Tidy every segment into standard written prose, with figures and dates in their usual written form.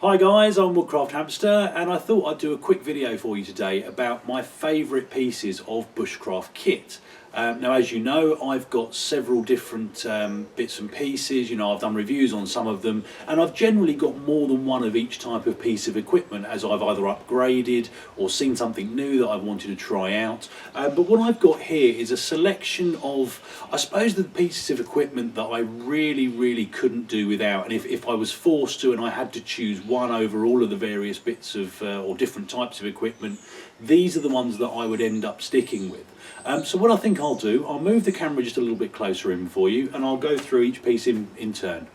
Hi guys, I'm Woodcraft Hamster and I thought I'd do a quick video for you today about my favourite pieces of bushcraft kit. Now as you know, I've got several different bits and pieces. You know, I've done reviews on some of them and I've generally got more than one of each type of piece of equipment as I've either upgraded or seen something new that I've wanted to try out. But what I've got here is a selection of, I suppose, the pieces of equipment that I really couldn't do without, and if I was forced to and I had to choose one over all of the various bits of or different types of equipment, these are the ones that I would end up sticking with. So what I think I'll do, I'll move the camera just a little bit closer in for you and I'll go through each piece in turn.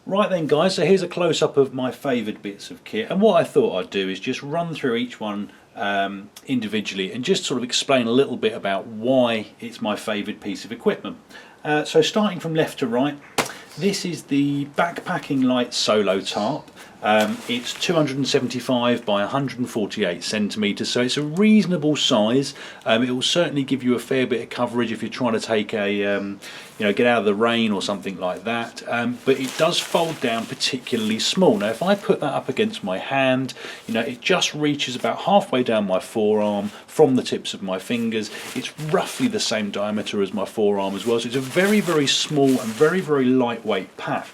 Right then guys, so here's a close-up of my favoured bits of kit, and what I thought I'd do is just run through each one individually and just sort of explain a little bit about why it's my favoured piece of equipment. So starting from left to right, this is the Backpacking Light Solo Tarp. It's 275 by 148 centimetres, so it's a reasonable size. It will certainly give you a fair bit of coverage if you're trying to take a get out of the rain or something like that. But it does fold down particularly small. Now if I put that up against my hand, it just reaches about halfway down my forearm from the tips of my fingers. It's roughly the same diameter as my forearm as well, so it's a very small and very lightweight pack.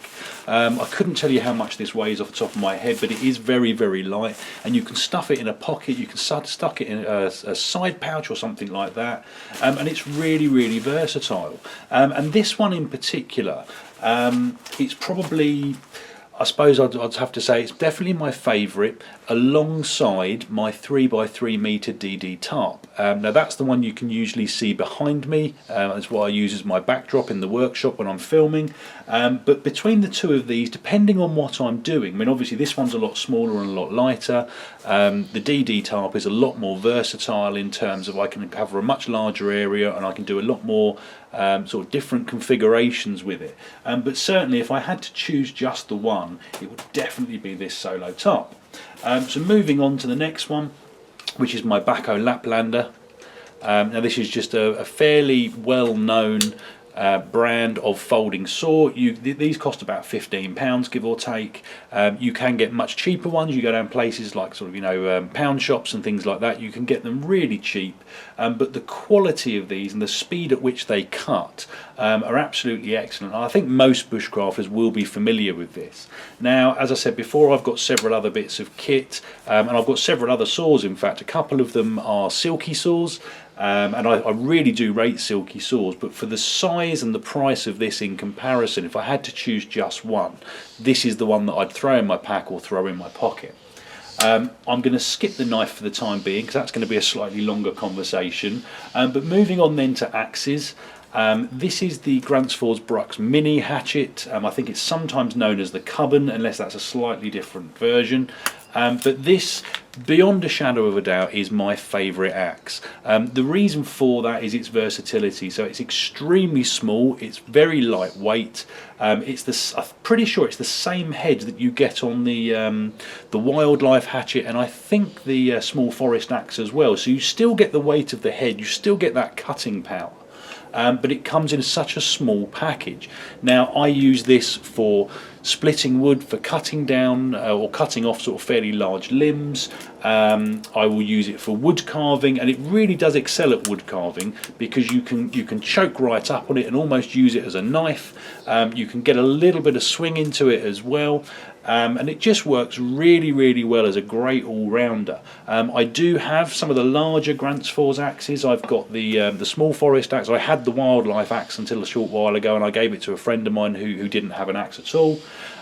I couldn't tell you how much this weighs off the top of my head, but it is very light, and you can stuff it in a pocket, you can stuck it in a side pouch or something like that, and it's really versatile. And this one in particular, it's probably, I suppose I'd have to say it's definitely my favourite, alongside my 3x3 metre DD tarp. Now that's the one you can usually see behind me. That's what I use as my backdrop in the workshop when I'm filming. But between the two of these, depending on what I'm doing, I mean obviously this one's a lot smaller and a lot lighter. The DD tarp is a lot more versatile in terms of I can cover a much larger area and I can do a lot more sort of different configurations with it. But certainly if I had to choose just the one, it would definitely be this solo tarp. So moving on to the next one, which is my Bacco Laplander. Now this is just a fairly well-known brand of folding saw. These cost about £15, give or take. You can get much cheaper ones. You go down places like pound shops and things like that, you can get them really cheap, but the quality of these and the speed at which they cut are absolutely excellent. I think most bushcrafters will be familiar with this. Now as I said before, I've got several other bits of kit, and I've got several other saws. In fact, a couple of them are silky saws. And I really do rate silky saws, but for the size and the price of this in comparison, if I had to choose just one, this is the one that I'd throw in my pack or throw in my pocket. I'm going to skip the knife for the time being because that's going to be a slightly longer conversation, but moving on then to axes. This is the Grantsfors Brux Mini Hatchet. I think it's sometimes known as the Cubbon, unless that's a slightly different version. But this, beyond a shadow of a doubt, is my favourite axe. The reason for that is its versatility. So it's extremely small, it's very lightweight. I'm pretty sure it's the same head that you get on the wildlife hatchet, and I think the small forest axe as well. So you still get the weight of the head, you still get that cutting power. But it comes in such a small package. Now I use this for splitting wood, for cutting down or cutting off sort of fairly large limbs. I will use it for wood carving, and it really does excel at wood carving because you can choke right up on it and almost use it as a knife. You can get a little bit of swing into it as well. And it just works really well as a great all-rounder. I do have some of the larger Grantsfors axes. I've got the small forest axe. I had the wildlife axe until a short while ago, and I gave it to a friend of mine who didn't have an axe at all.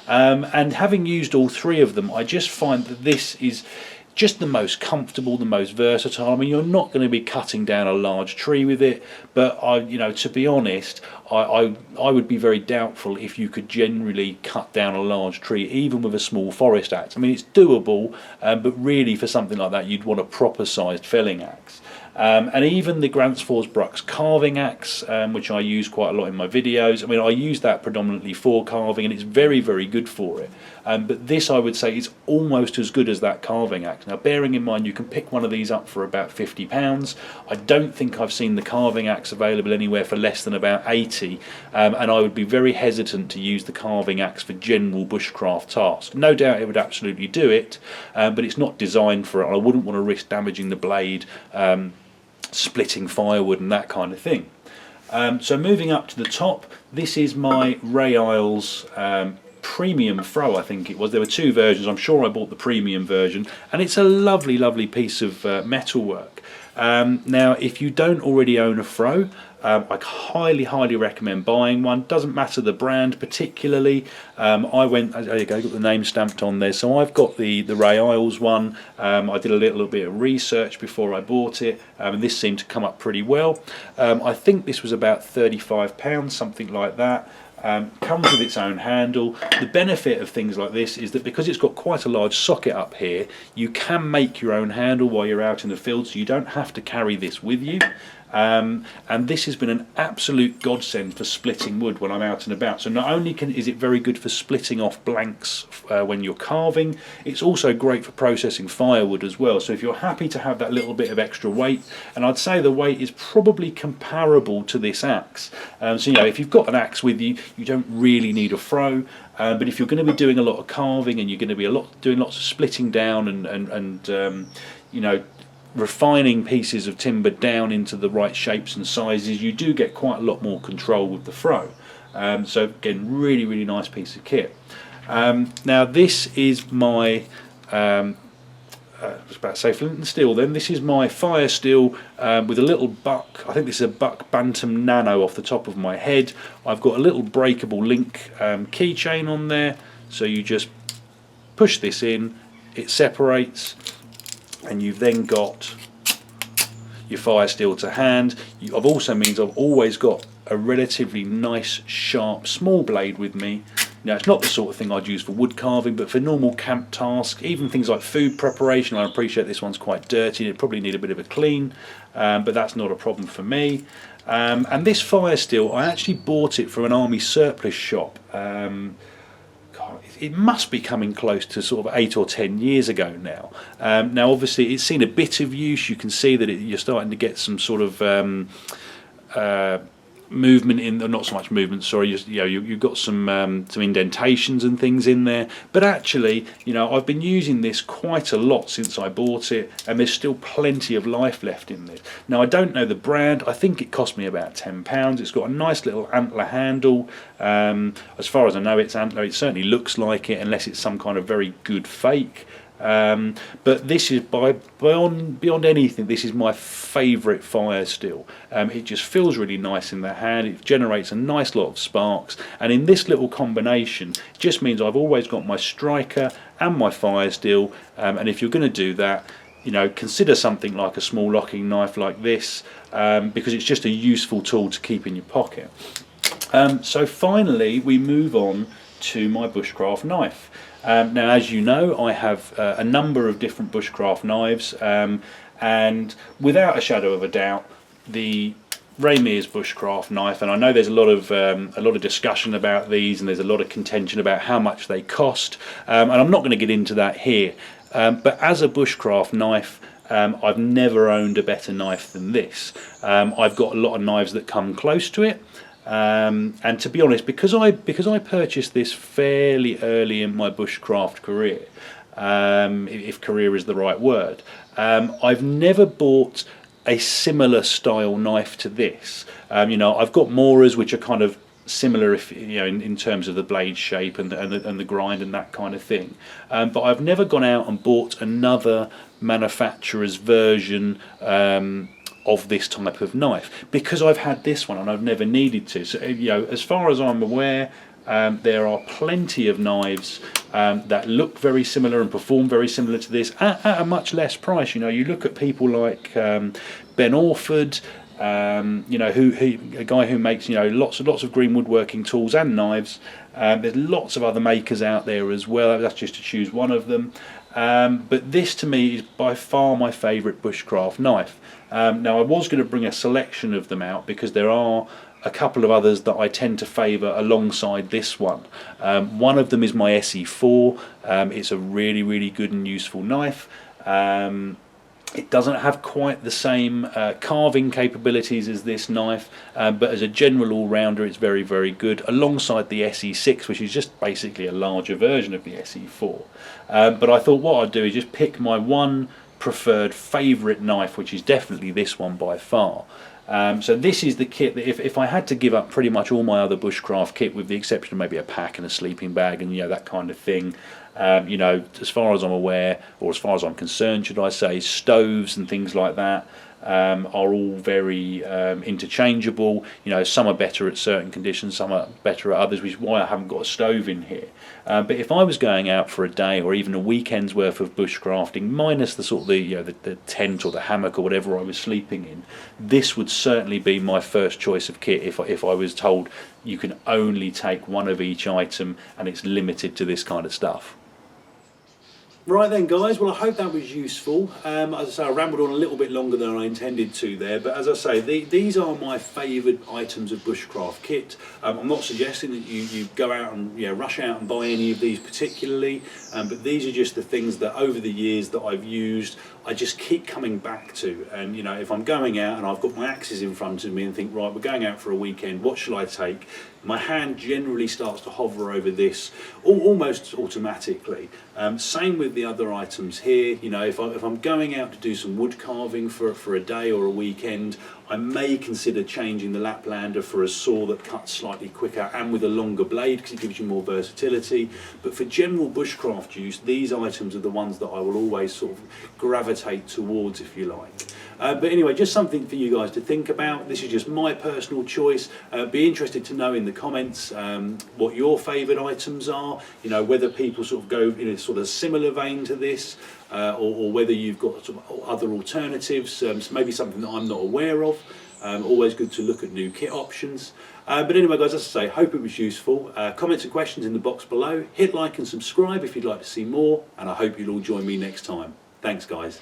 And having used all three of them, I just find that this is just the most comfortable, the most versatile. I mean, you're not going to be cutting down a large tree with it, but to be honest, I would be very doubtful if you could generally cut down a large tree even with a small forest axe. I mean, it's doable, but really for something like that you'd want a proper sized felling axe. And even the Grants Forsbruck's carving axe, which I use quite a lot in my videos. I mean, I use that predominantly for carving, and it's very, very good for it. But this, I would say, is almost as good as that carving axe. Now, bearing in mind, you can pick one of these up for about £50. I don't think I've seen the carving axe available anywhere for less than about 80, and I would be very hesitant to use the carving axe for general bushcraft tasks. No doubt it would absolutely do it, but it's not designed for it. I wouldn't want to risk damaging the blade, splitting firewood and that kind of thing. So moving up to the top, this is my Ray Isles premium throw, I think it was. There were two versions. I'm sure I bought the premium version, and it's a lovely, lovely piece of metalwork. Now, if you don't already own a throw, I highly, highly recommend buying one. Doesn't matter the brand particularly. I went, there you go, got the name stamped on there. So I've got the Ray Isles one. I did a little bit of research before I bought it, and this seemed to come up pretty well. I think this was about £35, something like that. Comes with its own handle. The benefit of things like this is that because it's got quite a large socket up here, you can make your own handle while you're out in the field, so you don't have to carry this with you. And this has been an absolute godsend for splitting wood when I'm out and about. So not only is it very good for splitting off blanks when you're carving, it's also great for processing firewood as well. So if you're happy to have that little bit of extra weight, and I'd say the weight is probably comparable to this axe. So you know, if you've got an axe with you, you don't really need a throw. But if you're going to be doing a lot of carving and you're going to be doing lots of splitting down and you know, refining pieces of timber down into the right shapes and sizes, you do get quite a lot more control with the throw. So again, really, really nice piece of kit. Now this is my I was about to say flint and steel then. This is my fire steel with a little buck. I think this is a Buck Bantam Nano off the top of my head. I've got a little breakable link keychain on there, so you just push this in, it separates, and you've then got your fire steel to hand. I've also means I've always got a relatively nice sharp small blade with me. Now, it's not the sort of thing I'd use for wood carving, but for normal camp tasks, even things like food preparation, I appreciate this one's quite dirty, it'd probably need a bit of a clean, but that's not a problem for me. And this fire steel, I actually bought it from an army surplus shop. It must be coming close to sort of 8 or 10 years ago now. Now obviously it's seen a bit of use. You can see that you're starting to get some sort of movement in, not so much movement, sorry, you've got some indentations and things in there, but actually, you know, I've been using this quite a lot since I bought it, and there's still plenty of life left in this. Now, I don't know the brand. I think it cost me about £10. It's got a nice little antler handle. As far as I know, it's antler. It certainly looks like it, unless it's some kind of very good fake. But this is beyond anything, this is my favourite fire steel. It just feels really nice in the hand, it generates a nice lot of sparks, and in this little combination it just means I've always got my striker and my fire steel, and if you're going to do that, you know, consider something like a small locking knife like this, because it's just a useful tool to keep in your pocket. So finally we move on to my bushcraft knife. Now, as you know, I have a number of different bushcraft knives, and without a shadow of a doubt, the Ramir's bushcraft knife, and I know there's a lot of discussion about these, and there's a lot of contention about how much they cost, and I'm not going to get into that here. But as a bushcraft knife, I've never owned a better knife than this. I've got a lot of knives that come close to it. And to be honest, because I purchased this fairly early in my bushcraft career, if career is the right word, I've never bought a similar style knife to this. You know, I've got Moras which are kind of similar, if you know, in terms of the blade shape and the grind and that kind of thing. But I've never gone out and bought another manufacturer's version of this type of knife, because I've had this one and I've never needed to. So, you know, as far as I'm aware, there are plenty of knives that look very similar and perform very similar to this at a much less price. You know, you look at people like Ben Orford, you know, a guy who makes, you know, lots of green woodworking tools and knives. There's lots of other makers out there as well. That's just to choose one of them. but this to me is by far my favourite bushcraft knife. Now I was going to bring a selection of them out because there are a couple of others that I tend to favour alongside this one. One of them is my SE4. It's a really good and useful knife. It doesn't have quite the same carving capabilities as this knife, but as a general all-rounder it's very good, alongside the SE6, which is just basically a larger version of the SE4. But I thought what I'd do is just pick my one preferred favourite knife, which is definitely this one by far. So this is the kit that if I had to give up pretty much all my other bushcraft kit, with the exception of maybe a pack and a sleeping bag and that kind of thing, as far as I'm aware, or as far as I'm concerned should I say, stoves and things like that are all very interchangeable. Some are better at certain conditions, some are better at others, which is why I haven't got a stove in here. But if I was going out for a day or even a weekend's worth of bushcrafting, minus the sort of the tent or the hammock or whatever I was sleeping in, this would certainly be my first choice of kit if I was told you can only take one of each item and it's limited to this kind of stuff. Right then guys, well I hope that was useful. As I say, I rambled on a little bit longer than I intended to there, but as I say, these are my favoured items of bushcraft kit. I'm not suggesting that you go out and rush out and buy any of these particularly, but these are just the things that over the years that I've used, I just keep coming back to. And if I'm going out and I've got my axes in front of me and think, right, we're going out for a weekend, what shall I take? My hand generally starts to hover over this almost automatically. Same with the other items here. If I'm going out to do some wood carving for a day or a weekend, I may consider changing the Laplander for a saw that cuts slightly quicker and with a longer blade, because it gives you more versatility. But for general bushcraft use, these items are the ones that I will always sort of gravitate towards, if you like. But anyway, just something for you guys to think about. This is just my personal choice. Be interested to know in the comments what your favourite items are, whether people sort of go in a sort of similar vein to this, or whether you've got sort of other alternatives, maybe something that I'm not aware of. Always good to look at new kit options. But anyway guys, as I say, hope it was useful. Comments and questions in the box below. Hit like and subscribe if you'd like to see more, and I hope you'll all join me next time. Thanks guys.